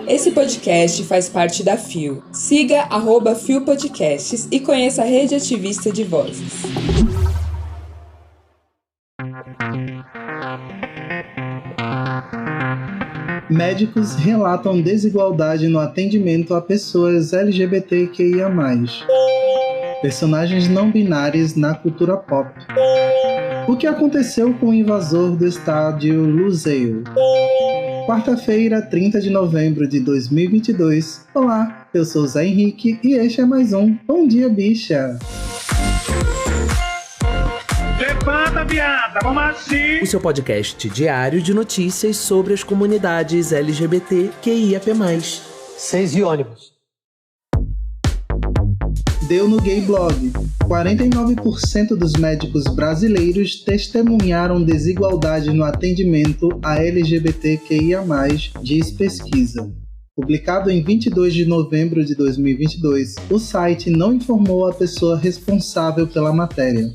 Esse podcast faz parte da FIO. Siga @FIO Podcasts e conheça a rede ativista de vozes. Médicos relatam desigualdade no atendimento a pessoas LGBTQIA+. Personagens não binários na cultura pop. O que aconteceu com o invasor do estádio Lusail? Quarta-feira, 30 de novembro de 2022. Olá, eu sou Zé Henrique e este é mais um Bom Dia Bicha. Levanta, viada, vamos assim! O seu podcast diário de notícias sobre as comunidades LGBTQIAP+. 6 e ônibus. Deu no Gay Blog. 49% dos médicos brasileiros testemunharam desigualdade no atendimento a LGBTQIA+, diz pesquisa. Publicado em 22 de novembro de 2022, o site não informou a pessoa responsável pela matéria.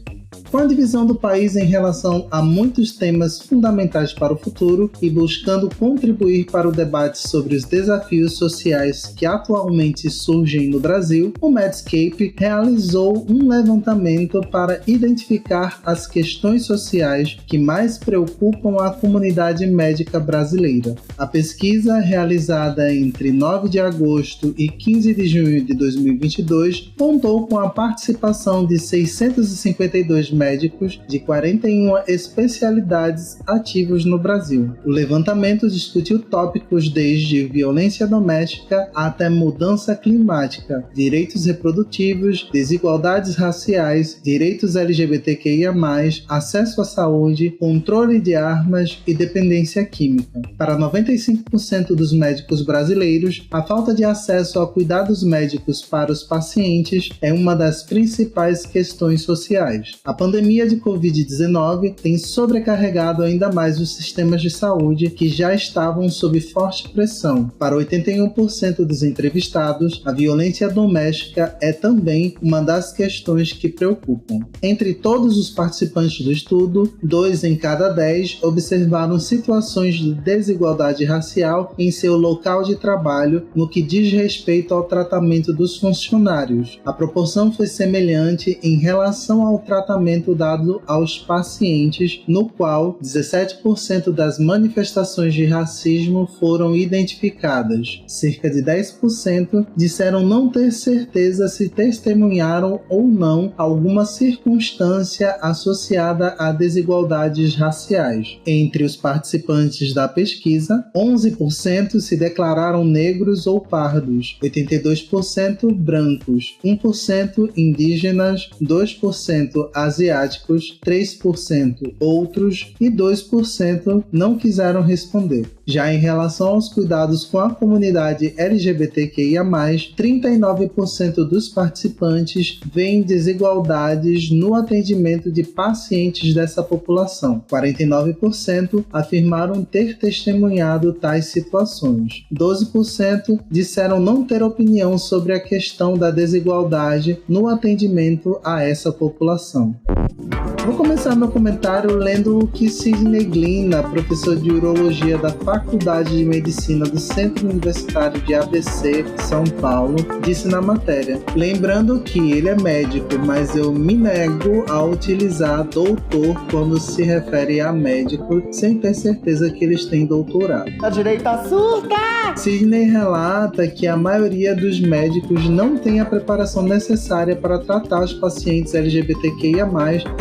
Com a divisão do país em relação a muitos temas fundamentais para o futuro e buscando contribuir para o debate sobre os desafios sociais que atualmente surgem no Brasil, o Medscape realizou um levantamento para identificar as questões sociais que mais preocupam a comunidade médica brasileira. A pesquisa, realizada entre 9 de agosto e 15 de junho de 2022, contou com a participação de 652 médicos de 41 especialidades ativos no Brasil. O levantamento discutiu tópicos desde violência doméstica até mudança climática, direitos reprodutivos, desigualdades raciais, direitos LGBTQIA+, acesso à saúde, controle de armas e dependência química. Para 95% dos médicos brasileiros, a falta de acesso a cuidados médicos para os pacientes é uma das principais questões sociais. A pandemia de Covid-19 tem sobrecarregado ainda mais os sistemas de saúde que já estavam sob forte pressão. Para 81% dos entrevistados, a violência doméstica é também uma das questões que preocupam. Entre todos os participantes do estudo, 2 em cada 10 observaram situações de desigualdade racial em seu local de trabalho no que diz respeito ao tratamento dos funcionários. A proporção foi semelhante em relação ao tratamento dado aos pacientes, no qual 17% das manifestações de racismo foram identificadas. Cerca de 10% disseram não ter certeza se testemunharam ou não alguma circunstância associada a desigualdades raciais. Entre os participantes da pesquisa, 11% se declararam negros ou pardos, 82% brancos, 1% indígenas, 2% asiáticos, 3% outros e 2% não quiseram responder. Já em relação aos cuidados com a comunidade LGBTQIA+, 39% dos participantes veem desigualdades no atendimento de pacientes dessa população. 49% afirmaram ter testemunhado tais situações. 12% disseram não ter opinião sobre a questão da desigualdade no atendimento a essa população. Vou começar meu comentário lendo o que Sidney Glynn, professor de urologia da Faculdade de Medicina do Centro Universitário de ABC, São Paulo, disse na matéria. Lembrando que ele é médico, mas eu me nego a utilizar doutor quando se refere a médico, sem ter certeza que eles têm doutorado. A direita surta! Sidney relata que a maioria dos médicos não tem a preparação necessária para tratar os pacientes LGBTQIA+,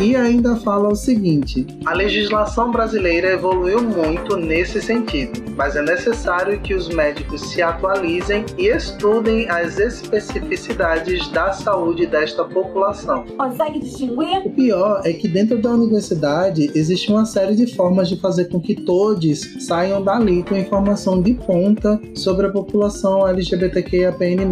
e ainda fala o seguinte: a legislação brasileira evoluiu muito nesse sentido, mas é necessário que os médicos se atualizem e estudem as especificidades da saúde desta população. Consegue distinguir? O pior é que dentro da universidade existe uma série de formas de fazer com que todos saiam dali com informação de ponta sobre a população LGBTQIAPN+,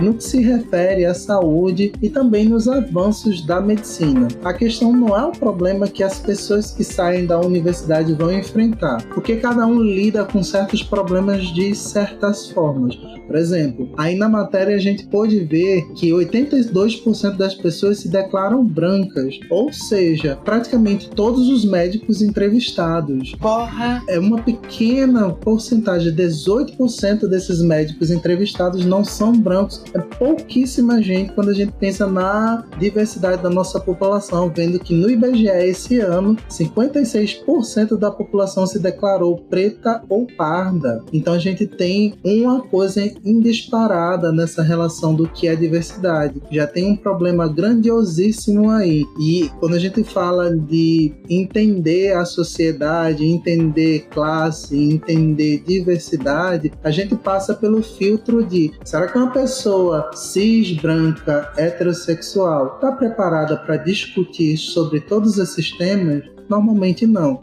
no que se refere à saúde e também nos avanços da medicina. A questão não é o problema que as pessoas que saem da universidade vão enfrentar, porque cada um lida com certos problemas de certas formas. Por exemplo, aí na matéria a gente pôde ver que 82% das pessoas se declaram brancas, ou seja, praticamente todos os médicos entrevistados. Porra! É uma pequena porcentagem, 18% desses médicos entrevistados não são brancos. É pouquíssima gente quando a gente pensa na diversidade da nossa população, vendo que no IBGE esse ano, 56% da população se declarou preta ou parda. Então a gente tem uma coisa indisparada nessa relação do que é diversidade. Já tem um problema grandiosíssimo aí. E quando a gente fala de entender a sociedade, entender classe, entender diversidade, a gente passa pelo filtro de: será que uma pessoa cis, branca, heterossexual está preparada para discutir sobre todos esses temas? Normalmente não.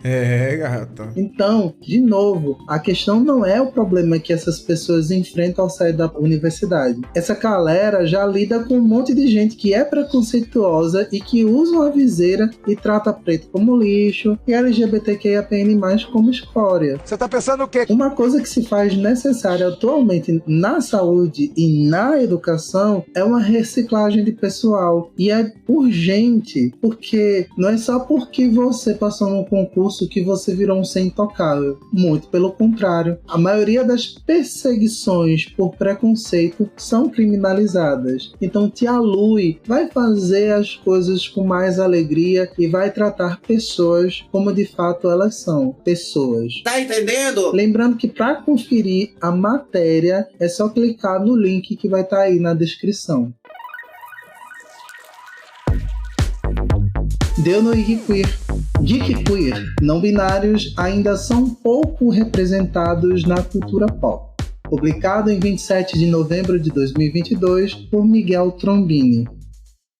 Gata. Então, de novo, a questão não é o problema que essas pessoas enfrentam ao sair da universidade. Essa galera já lida com um monte de gente que é preconceituosa e que usa uma viseira e trata preto como lixo e LGBTQIAPN+, como escória. Você tá pensando o quê? Uma coisa que se faz necessária atualmente na saúde e na educação é uma reciclagem de pessoal. E é urgente, porque não é só porque você passou num concurso que você virou um ser intocável. Muito pelo contrário. A maioria das perseguições por preconceito são criminalizadas. Então Tia Lui vai fazer as coisas com mais alegria e vai tratar pessoas como de fato elas são. Pessoas. Tá entendendo? Lembrando que para conferir a matéria é só clicar no link que vai estar aí na descrição. Deu no IG Queer. Geek Queer, não binários ainda são pouco representados na cultura pop. Publicado em 27 de novembro de 2022 por Miguel Trombini.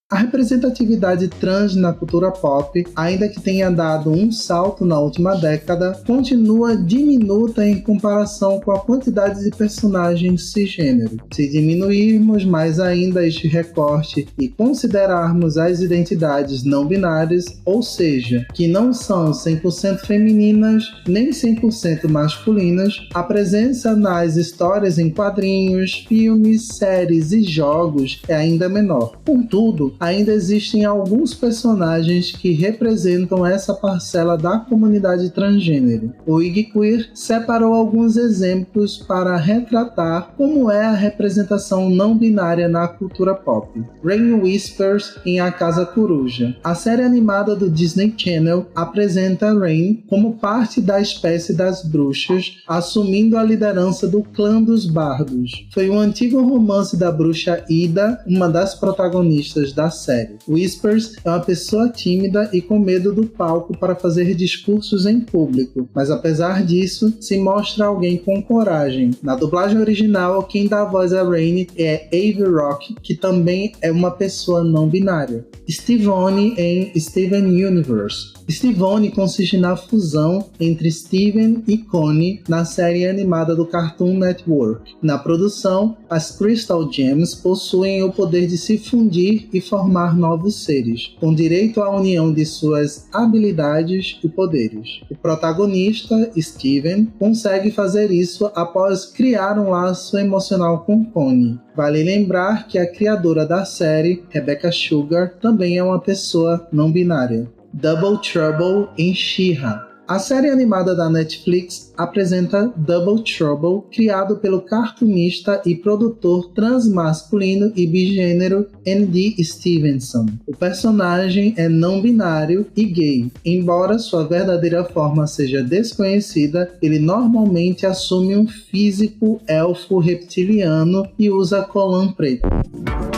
A representatividade trans na cultura pop, ainda que tenha dado um salto na última década, continua diminuta em comparação com a quantidade de personagens cisgênero. Se diminuirmos mais ainda este recorte e considerarmos as identidades não binárias, ou seja, que não são 100% femininas nem 100% masculinas, a presença nas histórias em quadrinhos, filmes, séries e jogos é ainda menor. Contudo, ainda existem alguns personagens que representam essa parcela da comunidade transgênero. O IG Queer separou alguns exemplos para retratar como é a representação não binária na cultura pop. Rain Whispers em A Casa Coruja. A série animada do Disney Channel apresenta Rain como parte da espécie das bruxas, assumindo a liderança do clã dos bardos. Foi um antigo romance da bruxa Ida, uma das protagonistas da série. Whispers é uma pessoa tímida e com medo do palco para fazer discursos em público, mas apesar disso, se mostra alguém com coragem. Na dublagem original, quem dá a voz a Rain é Avi Rock, que também é uma pessoa não binária. Stevonnie em Steven Universe. Stevonnie consiste na fusão entre Steven e Connie na série animada do Cartoon Network. Na produção, as Crystal Gems possuem o poder de se fundir e formar novos seres, com direito à união de suas habilidades e poderes. O protagonista, Steven, consegue fazer isso após criar um laço emocional com Connie. Vale lembrar que a criadora da série, Rebecca Sugar, também é uma pessoa não binária. Double Trouble em She-Ra. A série animada da Netflix apresenta Double Trouble, criado pelo cartunista e produtor transmasculino e bigênero N.D. Stevenson. O personagem é não binário e gay. Embora sua verdadeira forma seja desconhecida, ele normalmente assume um físico elfo reptiliano e usa colã preto.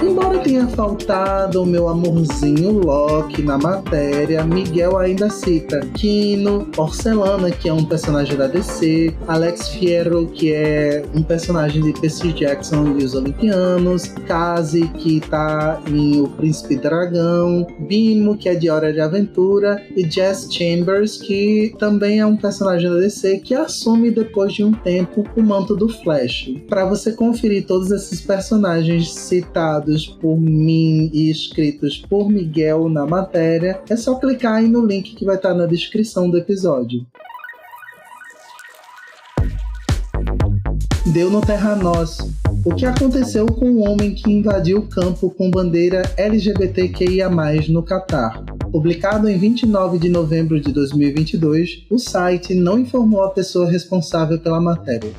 Embora tenha faltado o meu amorzinho Loki na matéria, Miguel ainda cita Kino, Porcelana, que é um personagem da DC, Alex Fierro, que é um personagem de Percy Jackson e os Olimpianos, Kazi, que tá em O Príncipe Dragão, Bimo, que é de Hora de Aventura, e Jess Chambers, que também é um personagem da DC que assume depois de um tempo o manto do Flash. Para você conferir todos esses personagens citados por mim e escritos por Miguel na matéria, é só clicar aí no link que vai estar na descrição do episódio. Deu no Terra Nós. O que aconteceu com o homem que invadiu o campo com bandeira LGBTQIA+, no Catar? Publicado em 29 de novembro de 2022, o site não informou a pessoa responsável pela matéria.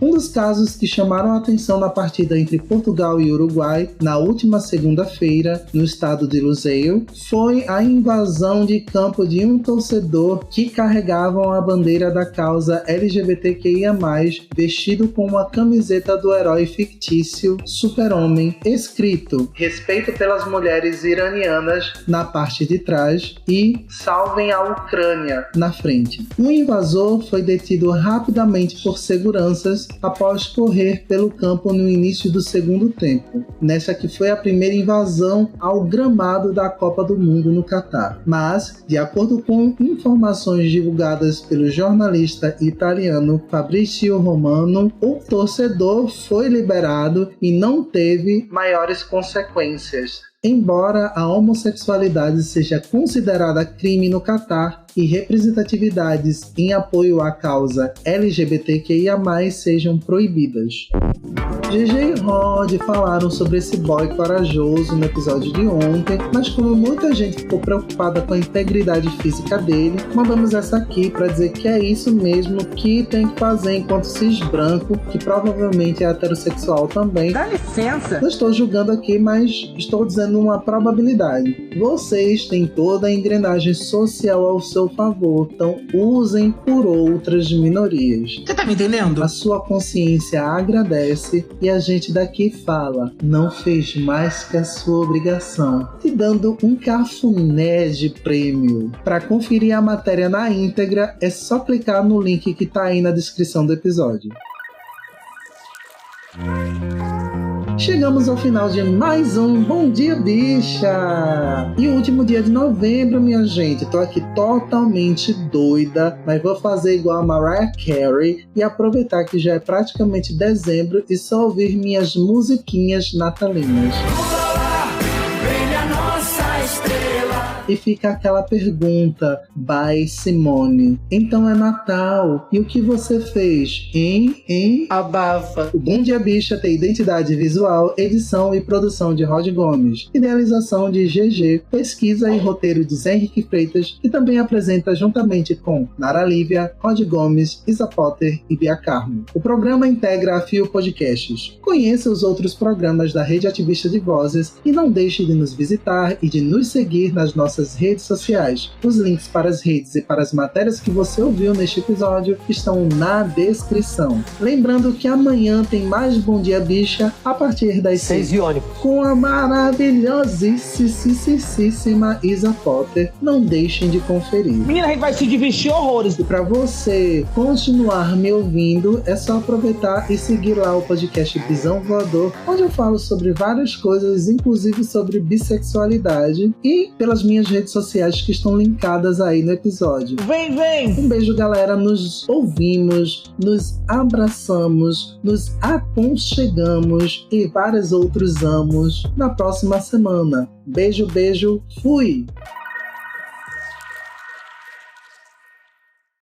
Um dos casos que chamaram a atenção na partida entre Portugal e Uruguai, na última segunda-feira, no estado de Lusail, foi a invasão de campo de um torcedor que carregavam a bandeira da causa LGBTQIA+, vestido com uma camiseta do herói fictício Super-Homem, escrito "Respeito pelas mulheres iranianas" na parte de trás e "Salvem a Ucrânia" na frente. O invasor foi detido rapidamente por seguranças após correr pelo campo no início do segundo tempo, nessa que foi a primeira invasão ao gramado da Copa do Mundo no Catar. Mas, de acordo com informações divulgadas pelo jornalista italiano Fabrizio Romano, o torcedor foi liberado e não teve maiores consequências. Embora a homossexualidade seja considerada crime no Catar e representatividades em apoio à causa LGBTQIA+, sejam proibidas. GG e Rod falaram sobre esse boy corajoso no episódio de ontem, mas como muita gente ficou preocupada com a integridade física dele, mandamos essa aqui para dizer que é isso mesmo que tem que fazer enquanto cis branco, que provavelmente é heterossexual também. Dá licença! Não estou julgando aqui, mas estou dizendo uma probabilidade. Vocês têm toda a engrenagem social ao seu favor, então usem por outras minorias. Você tá me entendendo? A sua consciência agradece e a gente daqui fala, não fez mais que a sua obrigação, te dando um cafuné de prêmio. Para conferir a matéria na íntegra, é só clicar no link que tá aí na descrição do episódio. Chegamos ao final de mais um Bom Dia Bicha! E o último dia de novembro, minha gente. Tô aqui totalmente doida, mas vou fazer igual a Mariah Carey e aproveitar que já é praticamente dezembro e só ouvir minhas musiquinhas natalinas. E fica aquela pergunta, by Simone. Então é Natal, e o que você fez, hein? Abafa. O Bom Dia Bicha tem identidade visual, edição e produção de Rod Gomes, idealização de GG, pesquisa e roteiro de Zé Henrique Freitas, que também apresenta juntamente com Nara Lívia, Rod Gomes, Isa Potter e Bia Carmo. O programa integra a Fio Podcasts. Conheça os outros programas da Rede Ativista de Vozes e não deixe de nos visitar e de nos seguir nas nossas redes sociais. Os links para as redes e para as matérias que você ouviu neste episódio estão na descrição. Lembrando que amanhã tem mais Bom Dia Bicha a partir das 6 6 ônibus. com a maravilhosíssima Isa Potter. Não deixem de conferir. Menina, a gente vai se divertir horrores. E para você continuar me ouvindo, é só aproveitar e seguir lá o podcast Bisão Voador, onde eu falo sobre várias coisas, inclusive sobre bissexualidade, e pelas minhas redes sociais que estão linkadas aí no episódio. Vem, vem! Um beijo, galera. Nos ouvimos, nos abraçamos, nos aconchegamos e vários outros amos na próxima semana. Beijo, beijo. Fui!